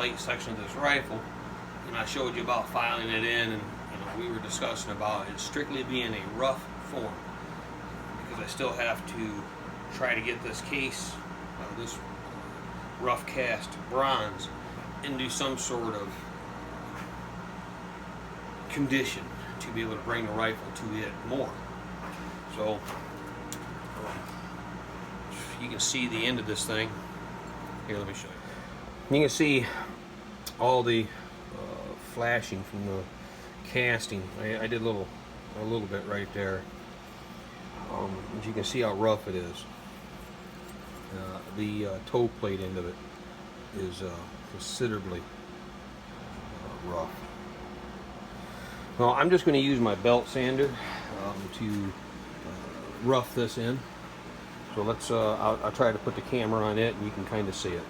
plate section of this rifle, and I showed you about filing it in, and we were discussing about it strictly being a rough form, because I still have to try to get this case, this rough cast bronze, into some sort of condition to be able to bring the rifle to it more. So you can see the end of this thing. Here, let me show you. You can see all the flashing from the casting. I did a little bit right there. As you can see how rough it is. The toe plate end of it is considerably rough. Well, I'm just going to use my belt sander to rough this in. So let's, I'll try to put the camera on it and you can kind of see it.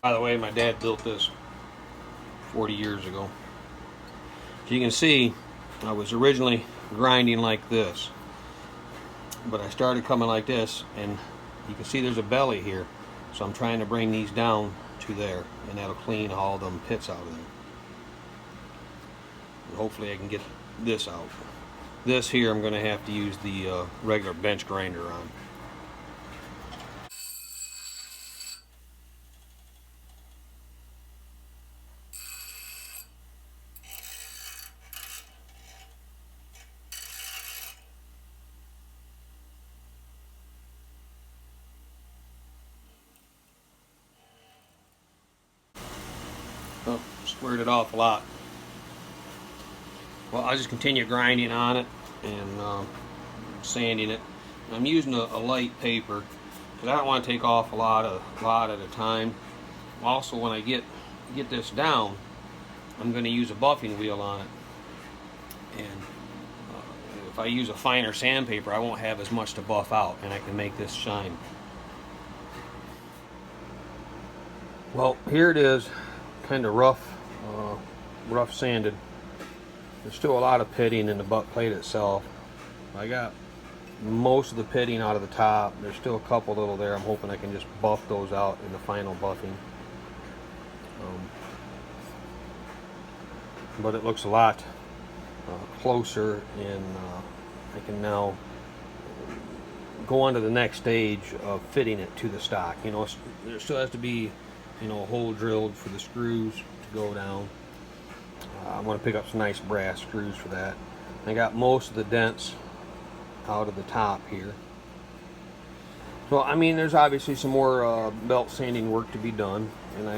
By the way, my dad built this 40 years ago. So you can see I was originally grinding like this, but I started coming like this, and you can see there's a belly here, so I'm trying to bring these down to there, and that'll clean all them pits out of there. And hopefully I can get this out. This here I'm going to have to use the regular bench grinder on. Oh, squared it off a lot. Well, I'll just continue grinding on it and sanding it. I'm using a light paper because I don't want to take off a lot at a time. Also, when I get this down, I'm going to use a buffing wheel on it, and if I use a finer sandpaper, I won't have as much to buff out, and I can make this shine. Well, here it is, kind of rough sanded. There's still a lot of pitting in the butt plate itself. I got most of the pitting out of the top. There's still a couple little there. I'm hoping I can just buff those out in the final buffing. But it looks a lot closer, and I can now go on to the next stage of fitting it to the stock. You know, there still has to be, you know, a hole drilled for the screws to go down. I want to pick up some nice brass screws for that. I got most of the dents out of the top here. So I mean, there's obviously some more belt sanding work to be done, and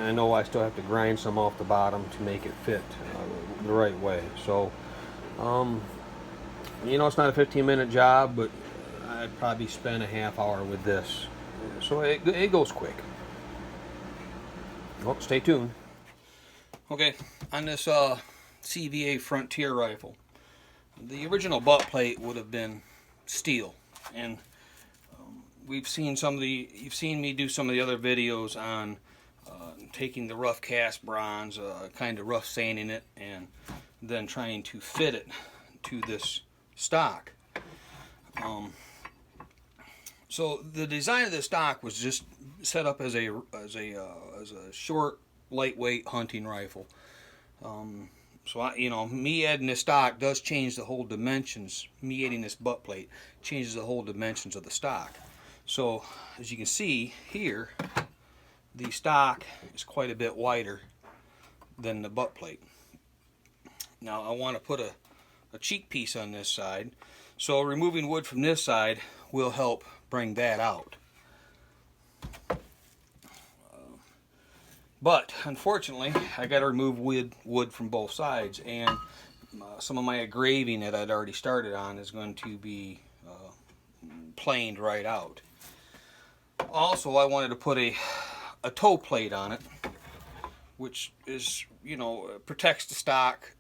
I know I still have to grind some off the bottom to make it fit the right way. So you know, it's not a 15-minute job, but I'd probably spend a half hour with this, so it goes quick. Well, stay tuned. Okay, on this CVA Frontier rifle, the original butt plate would have been steel, and you've seen me do some of the other videos on taking the rough cast bronze, kind of rough sanding it, and then trying to fit it to this stock. So the design of this stock was just set up as a short, lightweight hunting rifle. So you know, me adding this stock does change the whole dimensions. Me adding this butt plate changes the whole dimensions of the stock. So as you can see here, the stock is quite a bit wider than the butt plate. Now I want to put a cheek piece on this side, so removing wood from this side will help bring that out. But unfortunately, I got to remove wood from both sides, and some of my engraving that I'd already started on is going to be planed right out. Also, I wanted to put a toe plate on it, which is, you know, protects the stock,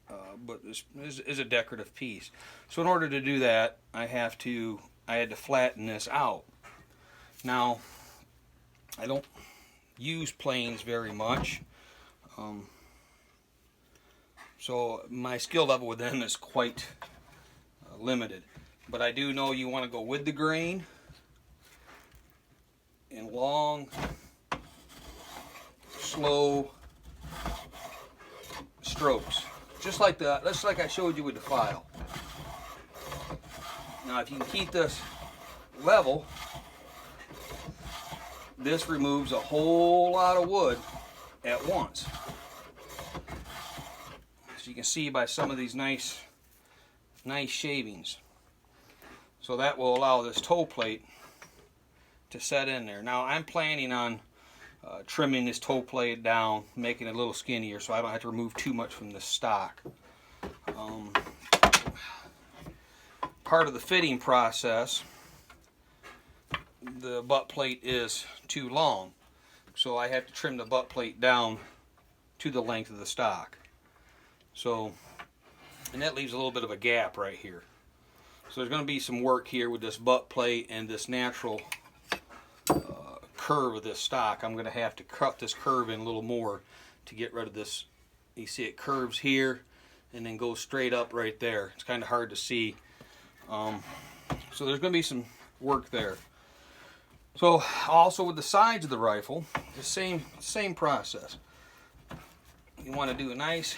but is a decorative piece. So in order to do that, I had to flatten this out. Now, I don't use planes very much, so my skill level with them is quite limited, but I do know you want to go with the grain in long, slow strokes, just like I showed you with the file. Now if you can keep this level, this removes a whole lot of wood at once. As you can see by some of these nice shavings. So that will allow this toe plate to set in there. Now I'm planning on trimming this toe plate down, making it a little skinnier so I don't have to remove too much from the stock. Part of the fitting process, the butt plate is too long, so I have to trim the butt plate down to the length of the stock. So, and that leaves a little bit of a gap right here. So there's going to be some work here with this butt plate and this natural curve of this stock, I'm going to have to cut this curve in a little more to get rid of this. You see it curves here and then goes straight up right there. It's kind of hard to see. So there's going to be some work there. So also with the sides of the rifle, the same process. You want to do a nice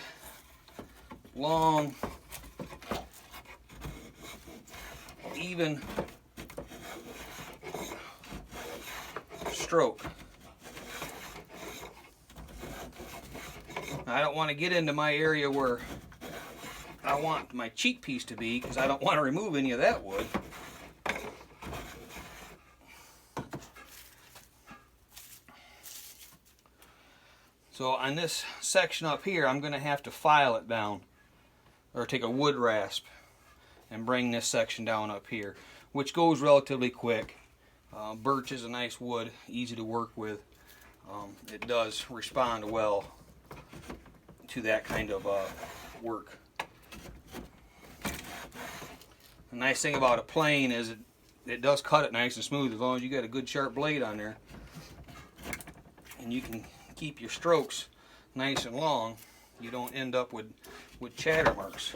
long even stroke. I don't want to get into my area where I want my cheek piece to be, because I don't want to remove any of that wood. So on this section up here, I'm going to have to file it down, or take a wood rasp and bring this section down up here, which goes relatively quick. Birch is a nice wood, easy to work with. It does respond well to that kind of work. The nice thing about a plane is it does cut it nice and smooth, as long as you got a good sharp blade on there, and you can keep your strokes nice and long. You don't end up with chatter marks,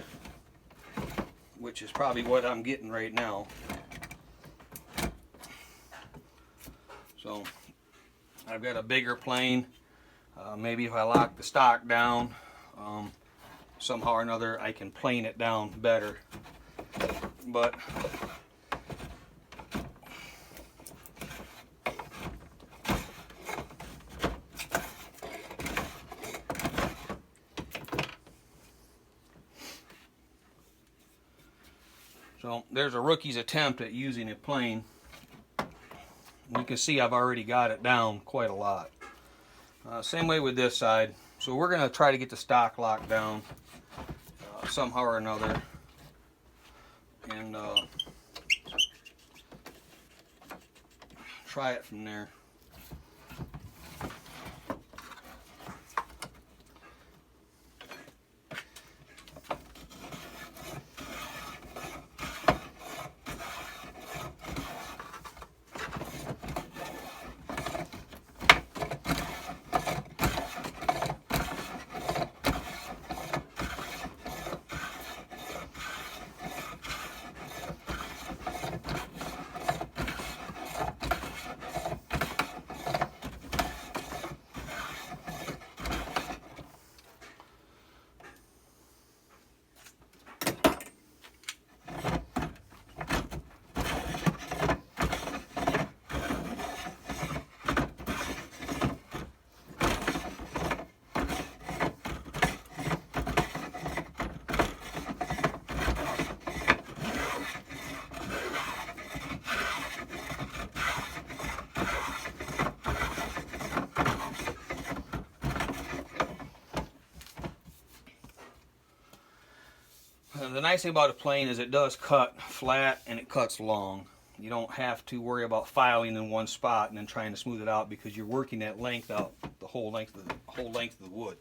which is probably what I'm getting right now. So I've got a bigger plane. Maybe if I lock the stock down, somehow or another I can plane it down better. But so there's a rookie's attempt at using a plane. You can see I've already got it down quite a lot. Same way with this side. So we're going to try to get the stock locked down somehow or another. And try it from there. The nice thing about a plane is it does cut flat and it cuts long. You don't have to worry about filing in one spot and then trying to smooth it out, because you're working that length out, the whole length of the wood.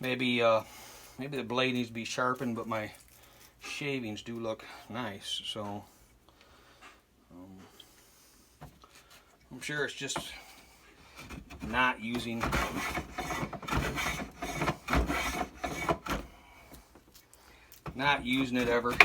Maybe the blade needs to be sharpened, but my shavings do look nice, so I'm sure it's just not using it ever.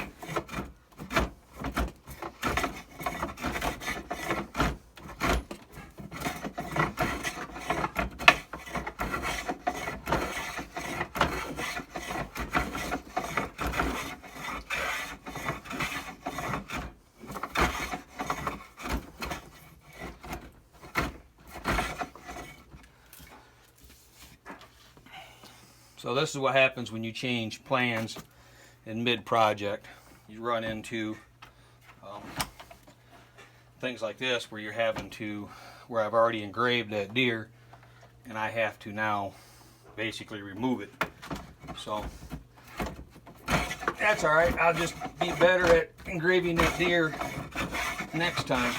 So this is what happens when you change plans in mid-project. You run into things like this where you're having to, where I've already engraved that deer and I have to now basically remove it. So that's all right. I'll just be better at engraving that deer next time.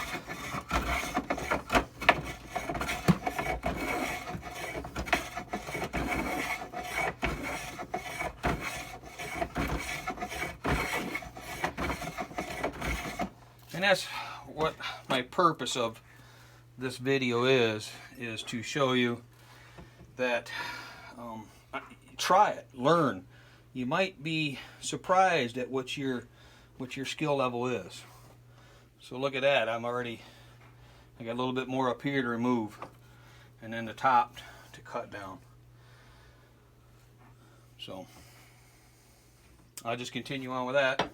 And that's what my purpose of this video is to show you that try it, learn. You might be surprised at what your skill level is. So look at that. I got a little bit more up here to remove, and then the top to cut down. So I'll just continue on with that.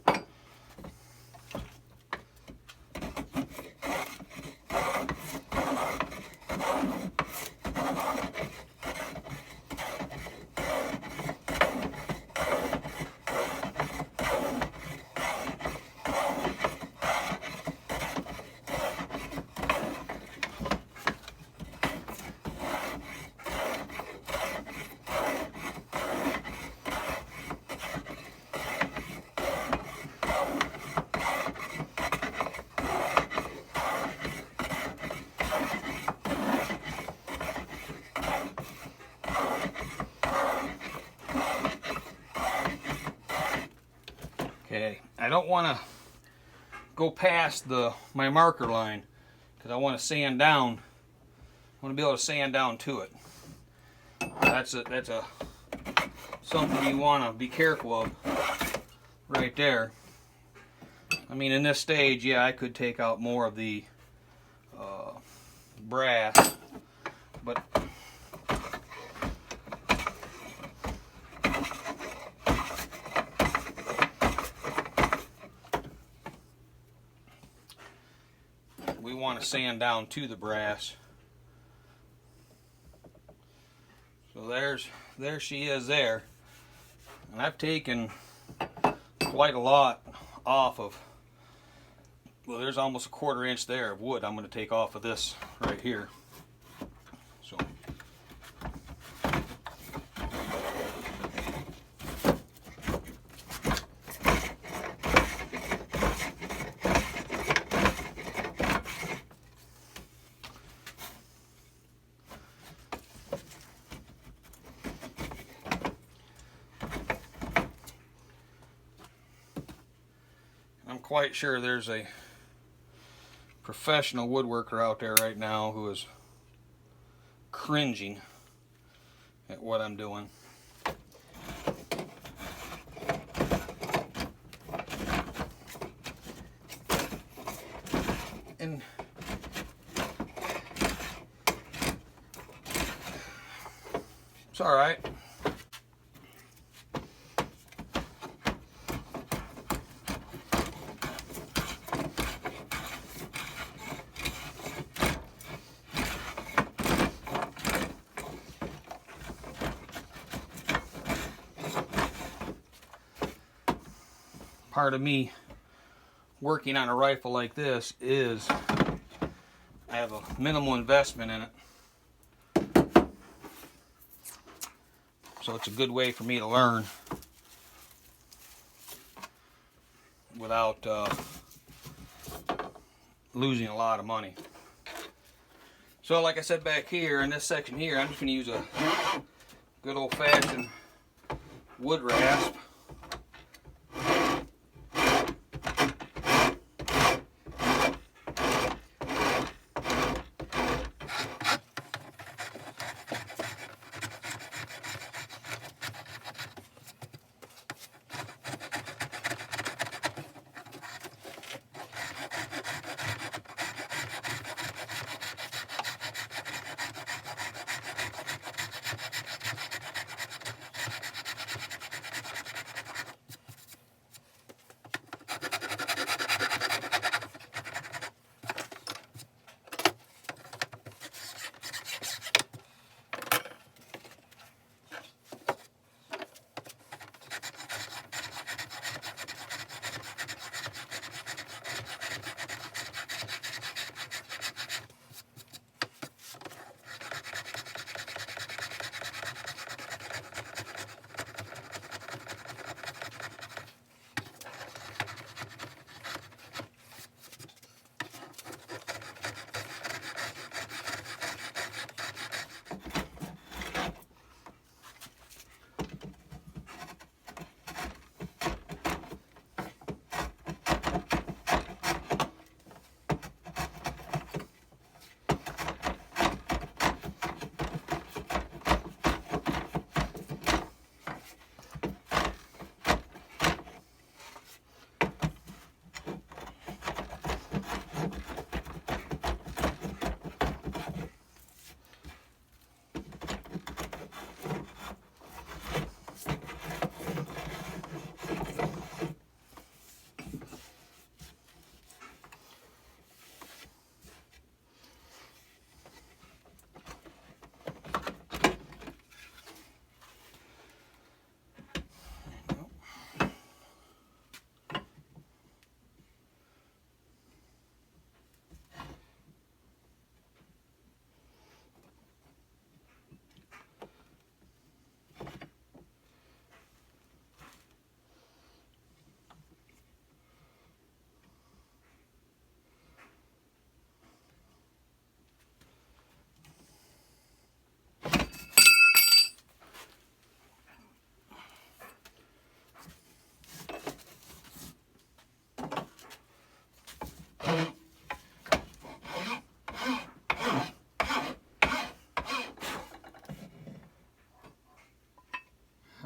Okay, I don't want to go past my marker line because I want to sand down. I want to be able to sand down to it. That's something you want to be careful of right there. I mean, in this stage, yeah, I could take out more of the brass, but we want to sand down to the brass. So there she is there. And I've taken quite a lot off of, well, there's almost a 1/4 inch there of wood I'm going to take off of this right here. So I'm quite sure there's a professional woodworker out there right now who is cringing at what I'm doing. And it's all right. Part of me working on a rifle like this is I have a minimal investment in it. So it's a good way for me to learn without losing a lot of money. So like I said back here in this section here, I'm just going to use a good old-fashioned wood rasp.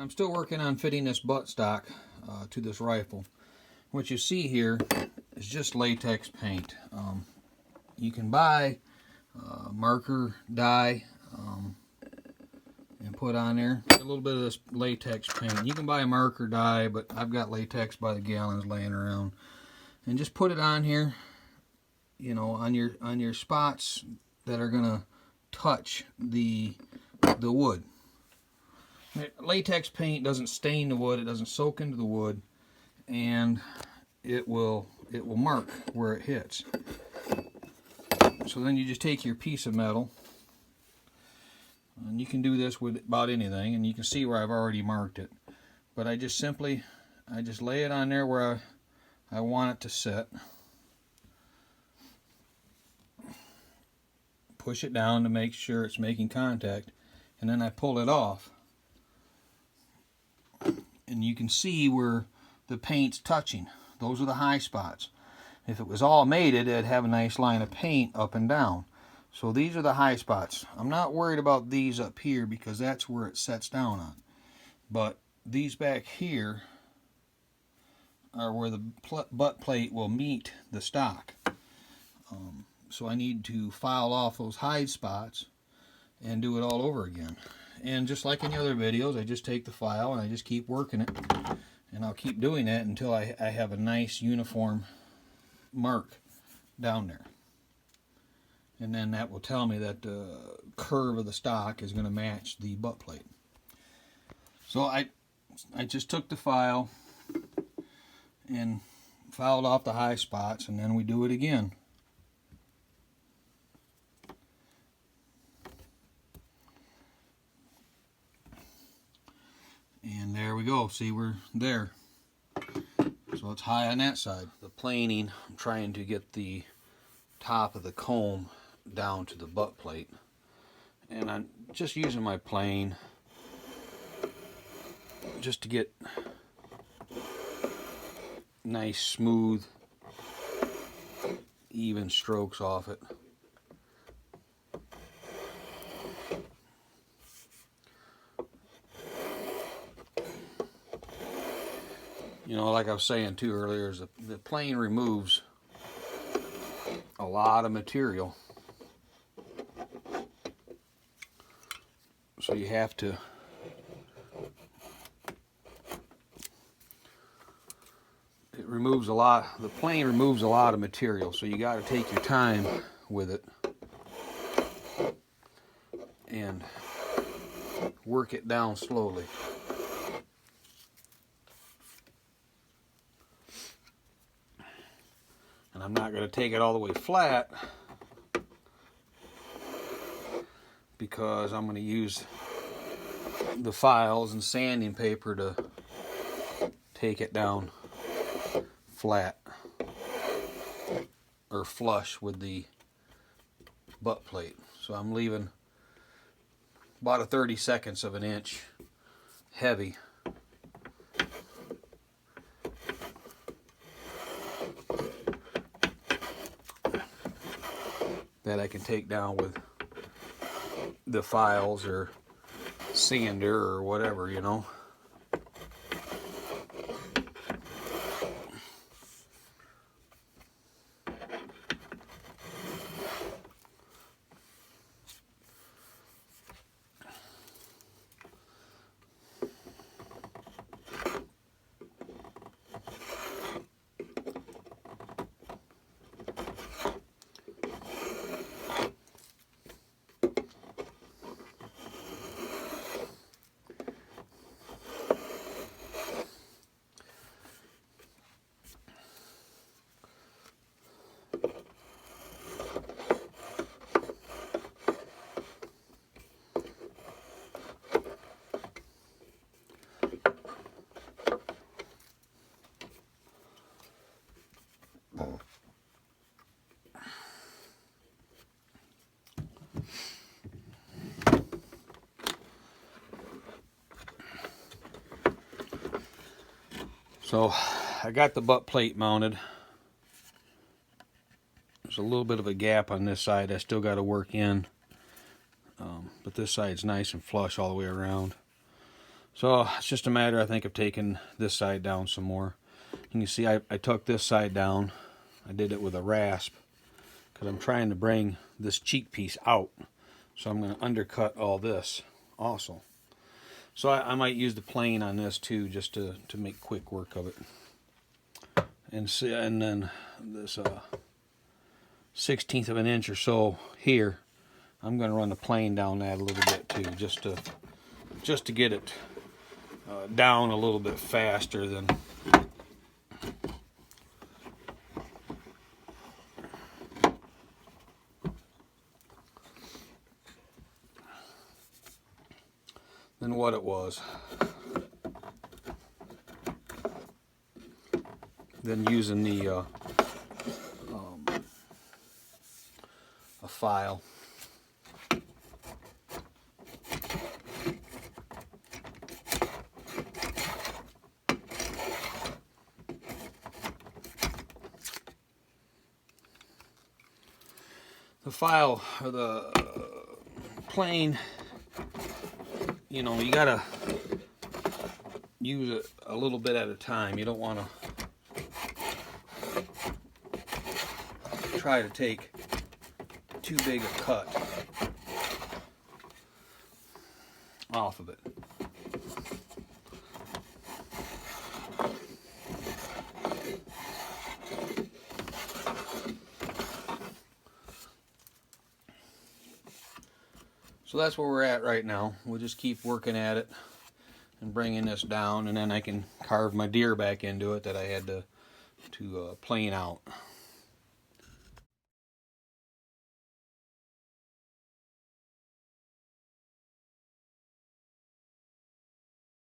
I'm still working on fitting this buttstock to this rifle. What you see here is just latex paint. You can buy marker dye and put on there a little bit of this latex paint. You can buy a marker dye, but I've got latex by the gallons laying around. And just put it on here, you know, on your spots that are gonna touch the wood. Latex paint doesn't stain the wood, it doesn't soak into the wood, and it will mark where it hits. So then you just take your piece of metal, and you can do this with about anything, and you can see where I've already marked it. But I just lay it on there where I want it to sit. Push it down to make sure it's making contact, and then I pull it off. And you can see where the paint's touching. Those are the high spots. If it was all mated, it'd have a nice line of paint up and down. So these are the high spots. I'm not worried about these up here because that's where it sets down on. But these back here are where the butt plate will meet the stock. So I need to file off those high spots and do it all over again. And just like in the other videos, I just take the file and I just keep working it. And I'll keep doing that until I have a nice uniform mark down there. And then that will tell me that the curve of the stock is going to match the butt plate. So I just took the file and filed off the high spots, and then we do it again. And there we go. See, we're there. So it's high on that side. The planing, I'm trying to get the top of the comb down to the butt plate. And I'm just using my plane just to get nice, smooth, even strokes off it. You know, like I was saying too earlier, is the plane removes a lot of material. So you have to the plane removes a lot of material, so you got to take your time with it and work it down slowly. And I'm not going to take it all the way flat because I'm going to use the files and sanding paper to take it down flat or flush with the butt plate. So I'm leaving about a 32 of an inch heavy. That I can take down with the files or sander or whatever, you know. So I got the butt plate mounted. There's a little bit of a gap on this side I still got to work in, but this side's nice and flush all the way around. So it's just a matter, I think, of taking this side down some more. And you see I took this side down. I did it with a rasp because I'm trying to bring this cheek piece out. So I'm going to undercut all this also. So I might use the plane on this too, just to make quick work of it. And see, and then this 1/16 of an inch or so here, I'm going to run the plane down that a little bit too, just to get it down a little bit faster than. Than what it was. Then using the a file. The file or the plane, you know, you gotta use it a little bit at a time. You don't want to try to take too big a cut off of it. So that's where we're at right now. We'll just keep working at it and bringing this down, and then I can carve my deer back into it that I had to plane out.